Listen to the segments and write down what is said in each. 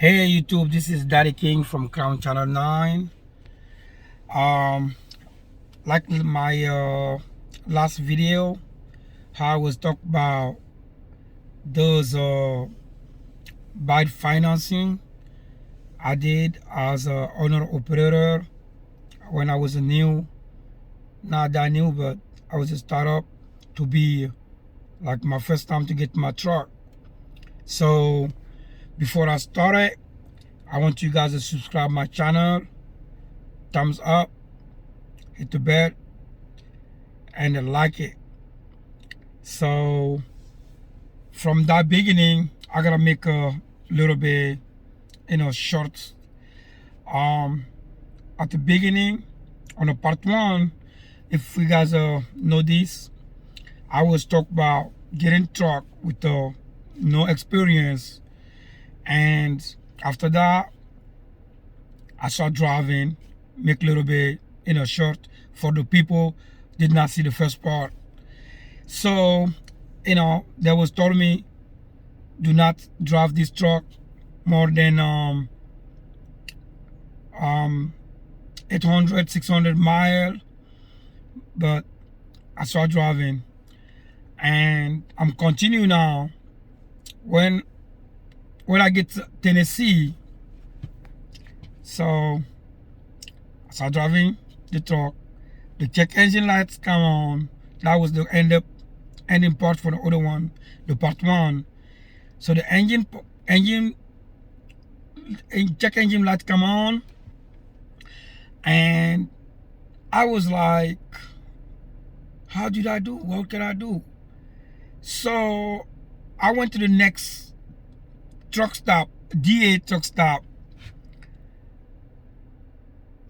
Hey YouTube, this is Daddy King from Crown Channel 9. Um, like my last video, how I was talking about those bad financing I did as a owner operator when I was a new, not that new, but I was a startup to be like my first time to get my truck. So before I started, I want you guys to subscribe my channel, thumbs up, hit the bell, and then like it. So from that beginning, I gotta make a little bit, short. Um, at the beginning, on the part one, if you guys know this, I was talk about getting truck with no experience, and after that, I start driving, make a little bit, short for the people did not see the first part. So, they was told me do not drive this truck more than 800, 600 miles. But I start driving and I'm continuing now. When I get to Tennessee, so I start driving the truck. The check engine lights come on. That was the ending part for the other one, the part one. So the check engine light come on, and I was like, how did I do? What can I do? So I went to the next truck stop, DA truck stop.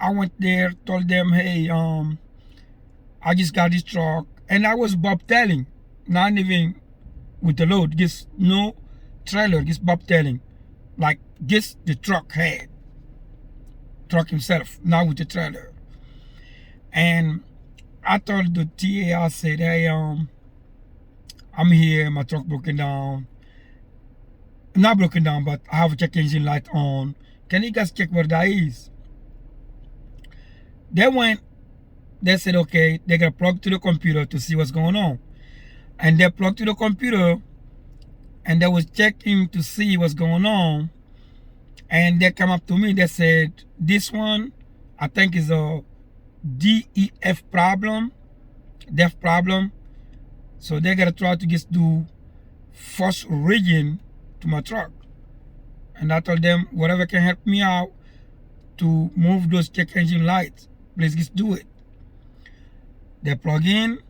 I went there, told them, hey, I just got this truck, and I was bobtailing, not even with the load, just no trailer, just bobtailing, like just the truck himself, not with the trailer. And I told the TA, I said, hey, I'm here, my truck broken down. Not broken down, but I have a check engine light on. Can you guys check where that is? They said, okay, they're gonna plug to the computer to see what's going on. And they plugged to the computer and they was checking to see what's going on. And they come up to me, they said, this one, I think is a DEF problem, DEF problem. So they're gonna try to just do force rigging to my truck. And I told them, whatever can help me out to move those check engine lights, please just do it. They plug in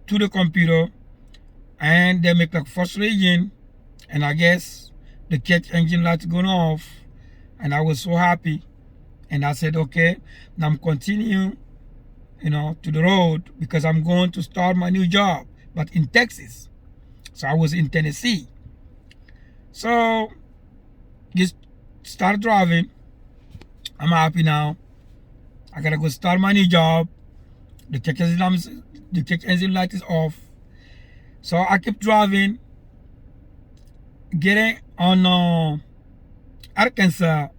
to the computer and they make like force rigging, and I guess the check engine lights going off, and I was so happy. And I said, okay, now I'm continuing, to the road because I'm going to start my new job, but in Texas. So I was in Tennessee. So just start driving. I'm happy now. I gotta go start my new job. The check engine light is off. So I keep driving, getting on Arkansas.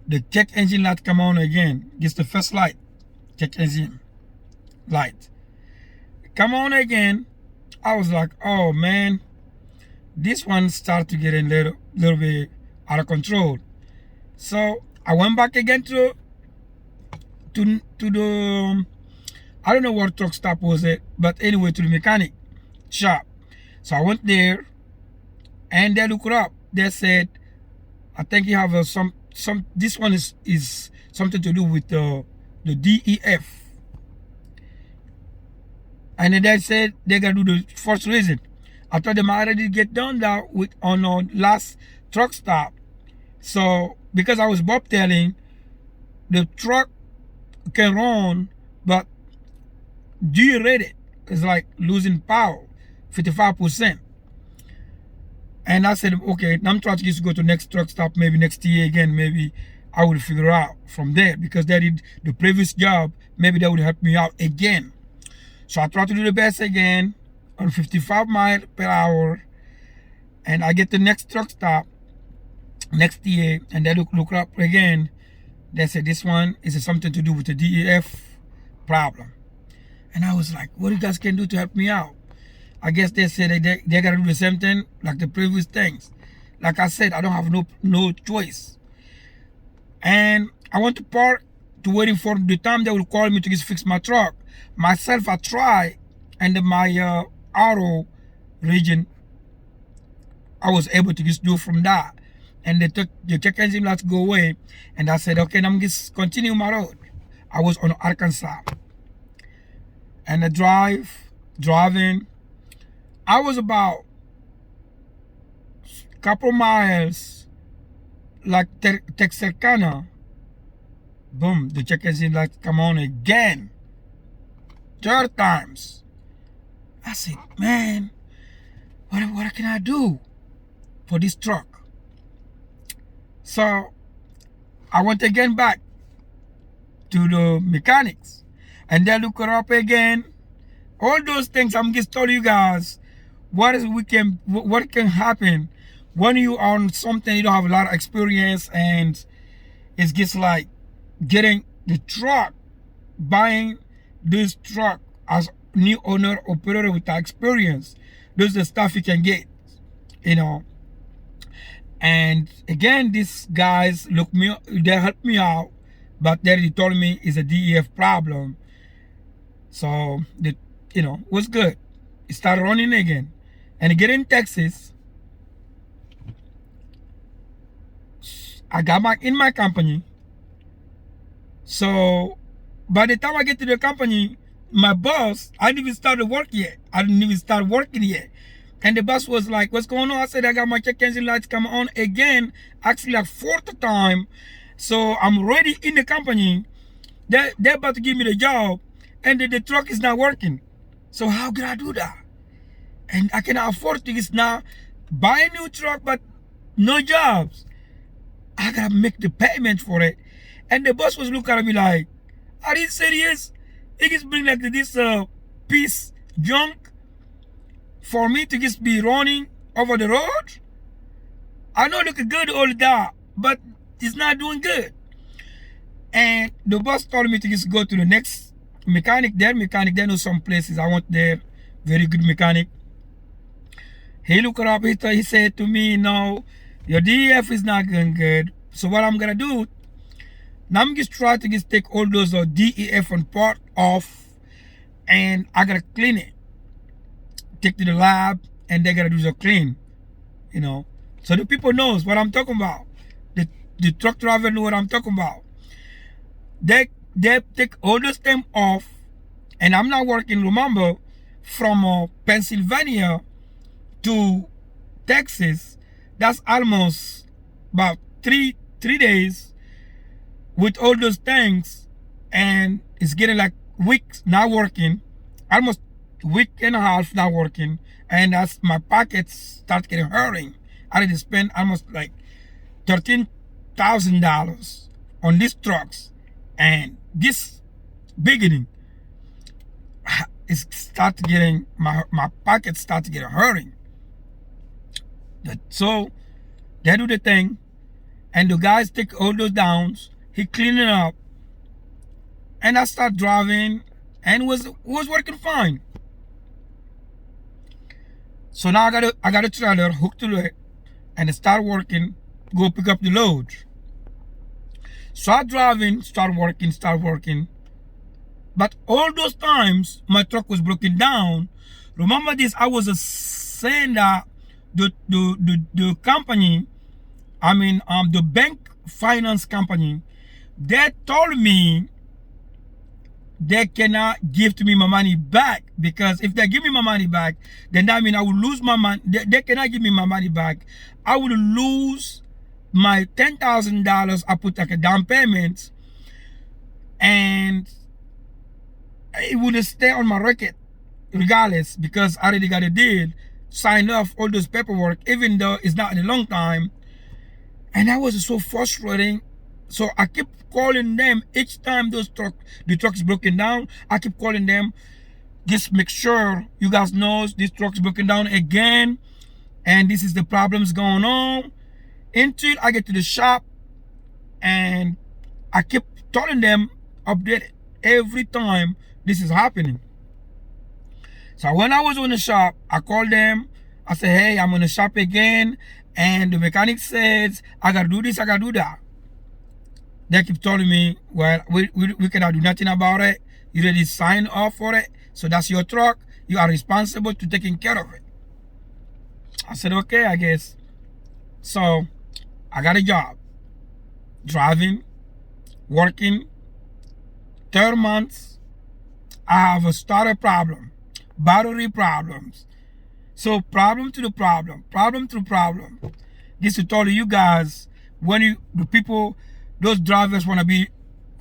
The check engine light come on again. It's the first light, check engine light. Come on again. I was like, oh man, this one started to get a little bit out of control. So I went back again to the, I don't know what truck stop was it, but anyway, to the mechanic shop. So I went there and they looked it up. They said, I think you have this one is something to do with the DEF. And then they said they're gonna do the first reason. I told them I already get done that on last truck stop. So because I was bobtailing, the truck can run, but G-rated is like losing power, 55%. And I said, okay, I'm trying to just go to next truck stop, maybe next year again, maybe I will figure out from there, because they did the previous job, maybe that would help me out again. So I try to do the best again on 55 miles per hour, and I get the next truck stop, next year, and they look up again. They said this one is something to do with the DEF problem. And I was like, what you guys can do to help me out? I guess they said they gotta do the same thing like the previous things. Like I said, I don't have no choice. And I went to park to waiting for the time they will call me to just fix my truck. Myself, I try, and my auto region, I was able to just do from that. And they took the check engine lights go away, and I said, okay, I'm just continue my road. I was on Arkansas, and I driving. I was about a couple miles, like Texarkana. Boom, the check engine lights come on again. Third times. I said, man, what can I do for this truck? So I went again back to the mechanics, and they look it up again. All those things I'm just telling you guys what can happen when you are on something you don't have a lot of experience, and it's just like getting the truck, buying this truck as new owner operator with that experience. Those are the stuff you can get, you know. And again, these guys they helped me out, but they told me it's a DEF problem. So it was good. It started running again. And again in Texas, I got back in my company. So by the time I get to the company, my boss, I didn't even start work yet. I didn't even start working yet. And the boss was like, what's going on? I said, I got my check engine lights come on again, actually like fourth time. So I'm ready in the company. They're about to give me the job, and the truck is not working. So how can I do that? And I cannot afford to just now buy a new truck, but no jobs. I gotta make the payment for it. And the boss was looking at me like, are you serious? He just bring like this piece junk for me to just be running over the road? I know it look good all that, but it's not doing good. And the boss told me to just go to the next mechanic. Their mechanic, they know some places. I went there, very good mechanic. He looked it up, he said to me, no, your DEF is not going good. So what I'm gonna do, now I'm just trying to just take all those DEF and part off, and I gotta clean it. Take to the lab, and they gotta do the clean, So the people knows what I'm talking about. The truck driver know what I'm talking about. They take all the stem off, and I'm not working, remember, from Pennsylvania to Texas. That's almost about three days with all those things, and it's getting like weeks not working, almost week and a half not working, and as my pockets start getting hurting. I had to spend almost like $13,000 on these trucks, and this beginning is start getting my pockets start to get hurting. So they do the thing, and the guys take all those downs. He clean it up, and I start driving, and it was working fine. So now I got a trailer hooked to it, and it start working. Go pick up the load. Start driving, start working. But all those times my truck was broken down. Remember this? I was saying that the company, the bank finance company, they told me they cannot give to me my money back, because if they give me my money back, then that means I will lose my money. They cannot give me my money back. I will lose my $10,000 I put like a down payment, and it would stay on my record regardless, because I already got a deal, signed off all those paperwork, even though it's not in a long time. And that was so frustrating. So I keep calling them each time the truck is broken down. I keep calling them, just make sure you guys know this truck is broken down again, and this is the problems going on. until I get to the shop, and I keep telling them update every time this is happening. So when I was in the shop, I called them. I said, hey, I'm in the shop again, and the mechanic says I gotta do this, I gotta do that. They keep telling me, well, we cannot do nothing about it. You already signed off for it, so that's your truck. You are responsible to taking care of it. I said, okay, I guess. So I got a job, driving, working. 3 months, I have a starter problem, battery problems. So problem to the problem to problem. This to tell you guys, when the people, those drivers want to be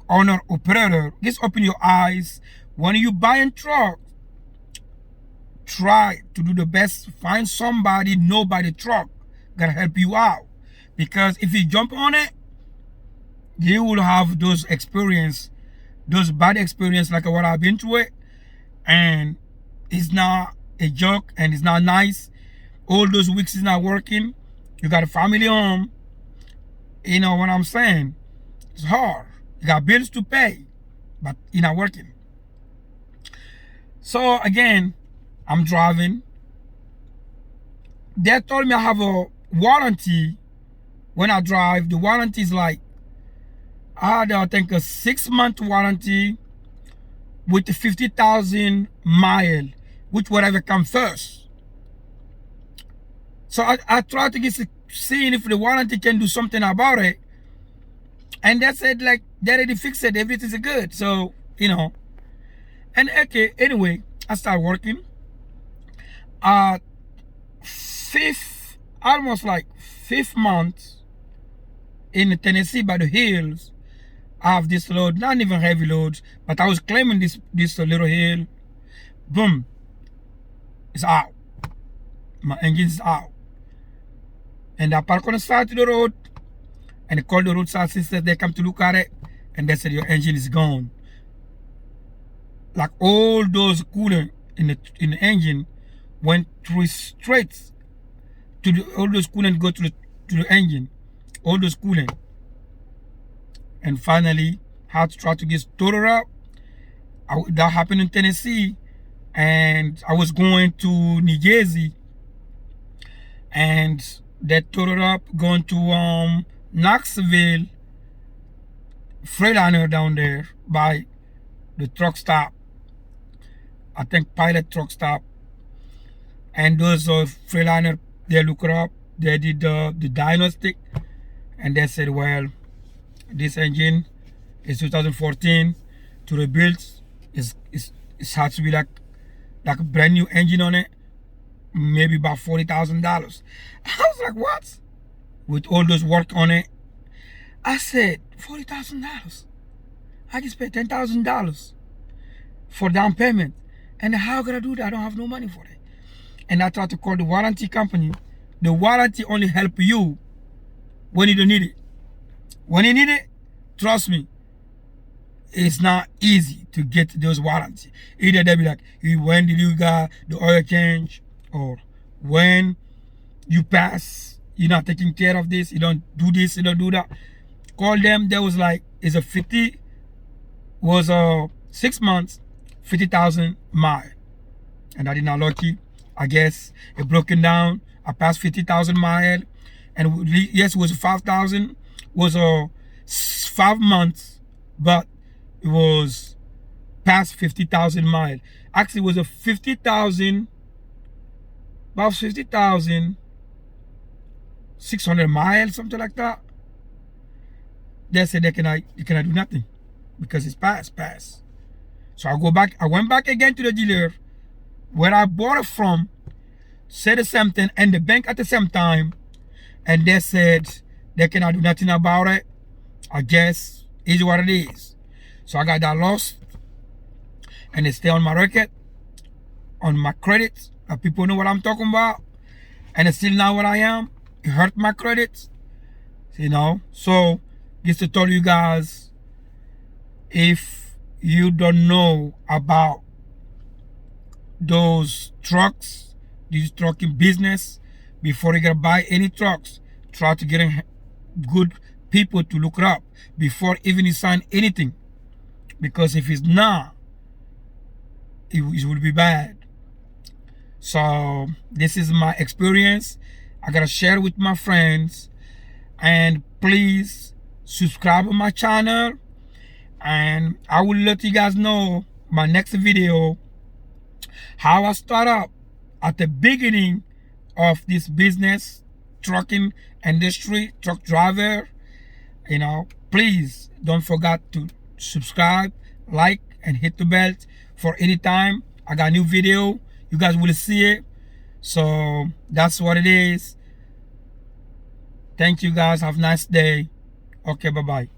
owner operator, just open your eyes. When you buying truck, try to do the best. Find somebody know by the truck that help you out, because if you jump on it, you will have those experience, those bad experience like what I've been through it, and it's not a joke and it's not nice. All those weeks is not working. You got a family home. You know what I'm saying? It's hard. You got bills to pay, but you're not working. So again, I'm driving. They told me I have a warranty when I drive. The warranty is like, I had, I think, a 6-month warranty with 50,000 mile, which whatever come first. So I tried to get seeing if the warranty can do something about it. And they said like they already fixed it, everything's good. So, you know. And okay, anyway, I started working. Almost like 5th month in Tennessee by the hills, I have this load, not even heavy loads, but I was claiming this little hill. Boom, it's out. My engine is out. And I park on the side of the road, and I call the roadside sisters. They come to look at it, and they said your engine is gone. Like all those coolant in the engine went through straight to all those coolant go to the engine, all those coolant. And finally, had to try to get totaled up. That happened in Tennessee, and I was going to New Jersey, and they totaled up going to Knoxville, Freightliner down there by the truck stop. I think Pilot truck stop. And those Freightliner, they look it up. They did the diagnostic, and they said, well, this engine is 2014 to rebuild. It has to be like a brand new engine on it, maybe about $40,000. I was like, what? With all those work on it, I said $40,000. I just paid $10,000 for down payment, and how could I do that? I don't have no money for it. And I tried to call the warranty company. The warranty only help you when you don't need it. When you need it, trust me, it's not easy to get those warranty. Either they be like, when did you got the oil change, or when you pass, you're not taking care of this, you don't do this, you don't do that. Call them. There was like, it's a 6 months, 50,000 mile, and I did not lucky. I guess it broken down. I passed 50,000 mile, and yes, it was 5,000. Was 5 months, but it was past 50,000 mile. Actually, it was a 50,000, about 50,600 miles, something like that. They said you cannot do nothing because it's past. So I went back again to the dealer where I bought it from, said the same thing, and the bank at the same time, and they said they cannot do nothing about it. I guess is what it is. So I got that lost, and it stay on my record, on my credit. People know what I'm talking about, and it's still not what I am. It hurt my credit, you know. So just to tell you guys, if you don't know about those trucks, this trucking business, before you gotta buy any trucks, try to get good people to look it up before even you sign anything. Because if it's not, it will be bad. So this is my experience. I gotta share it with my friends. And please subscribe to my channel. And I will let you guys know my next video how I start up at the beginning of this business, trucking industry, truck driver. You know, please don't forget to subscribe, like, and hit the bell for any time I got a new video. You guys will see it. So that's what it is. Thank you guys. Have a nice day. Okay, bye-bye.